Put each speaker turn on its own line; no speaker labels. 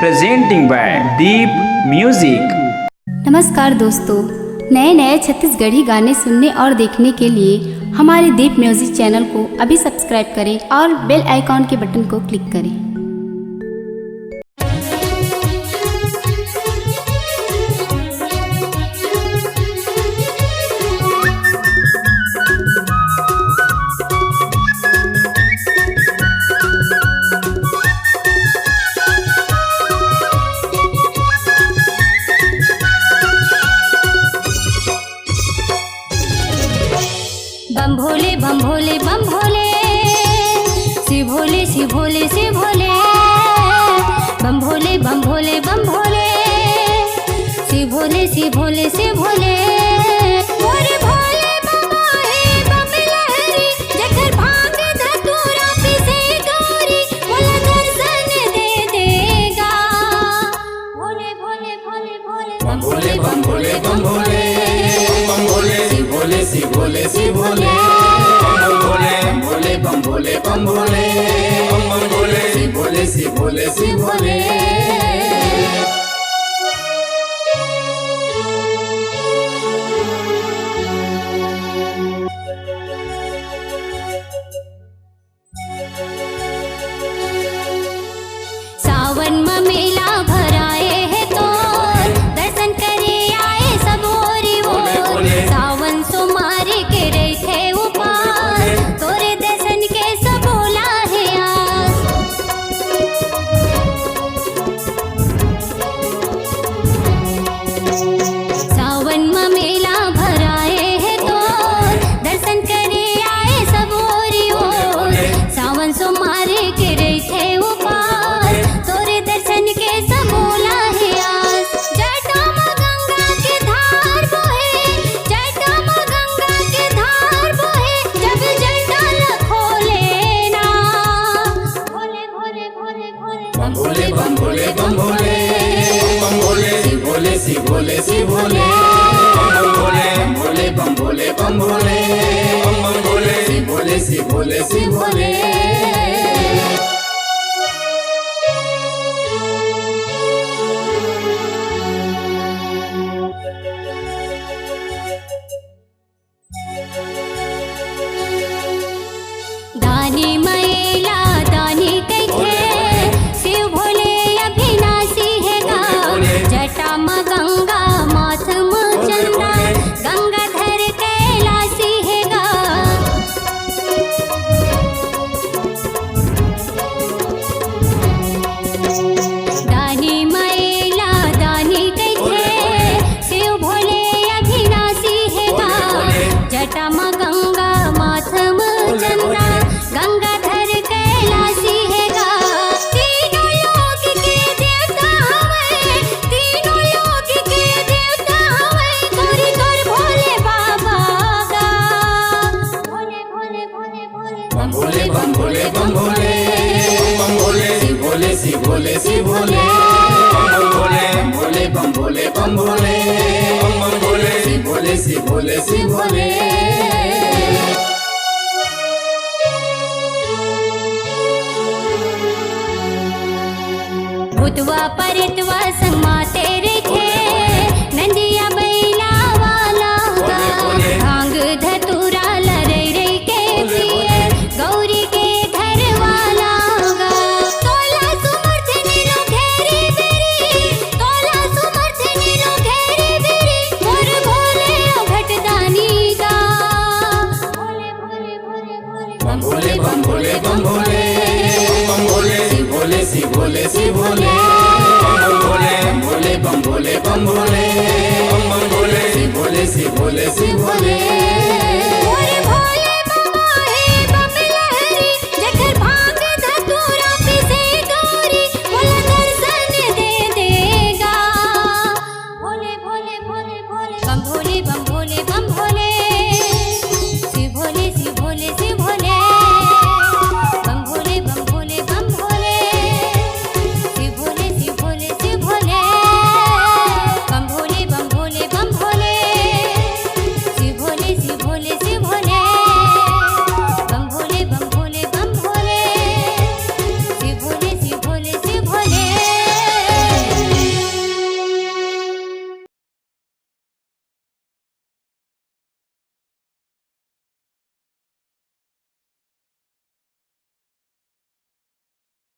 presenting by Deep Music।
नमस्कार दोस्तों, नए नए छत्तीसगढ़ी गाने सुनने और देखने के लिए हमारे दीप म्यूजिक चैनल को अभी सब्सक्राइब करें और बेल आइकॉन के बटन को क्लिक करें।
बम भोले बम भोले बम भोले, शिव भोले शिव भोले शिव भोले, बम भोले बम भोले बम भोले, शिव भोले शिव भोले शिव भोले। भोले भोले बाबा हे बम लहरी, जकर भांग धतूरा पिसे गौरी, बोला दर्शन दे देगा। भोले भोले भोले भोले
बम भोले बम भोले बम भोले, बम भोले शिव भोले शिव भोले शिव भोले, बम भोले बम भोले बम भोले, बम भोले शिव भोले शिव भोले शिव भोले।
सावन में मेला भराए है तो दर्शन करे आए सब ओरी ओर। सावन सोमारी के रखे उपास, तोरे दर्शन के सब बोला है आस। सावन में मेला भराए है तो दर्शन करे आए सब ओरी ओर। सावन सोमारी के रखे उपास, तोरे दर्शन के सब बोला है आस। जटा में गंगा के धार बहे, जटा में गंगा के धार बहे, जब जटा न खोले ना। भोले भोले भोले भोले
बम भोले बम भोले बम भोले, बम भोले शिव भोले शिव भोले शिव भोले, बम भोले बम भोले बम भोले, बम भोले शिव भोले शिव भोले शिव भोले।
दानी मैला दानी कैखे, शिव भोले अभिनाशी है गा। जटा में गंगा माथ में चंदा, गंगाधर कैलाशी है गा। दानी मैला दानी कैखे, शिव भोले अभिनाशी है गा। जटा में गंगा माथ में चंदा, गंगाधर कैलाशी है गा। तीनों लोक के देवता हवे, तीनों लोक के देवता हवे, तोरी तोर भोले बाबा गा। भोले भोले भोले भोले
बम भोले बम भोले बम भोले, बम भोले शिव भोले शिव भोले शिव भोले, बम भोले बम भोले बम भोले, बम भोले शिव भोले शिव भोले शिव भोले।
भूतवा परितवा संग माते रेखे, नंदिया बैला वाला गा। भांग धतूरा लरै रै के पिए, गौरी के घर वाला गा। तोला सुमर्थ नीलो घेरी बेरी, तोला सुमर्थ नीलो घेरी बेरी, मोर भोले अघट दानी गा। भोले भोले भोले भोले
बम भोले बम भोले बम भोले, बम भोले शिव भोले शिव भोले शिव भोले, बम भोले बम भोले बम भोले, बम भोले शिव भोले शिव भोले शिव भोले।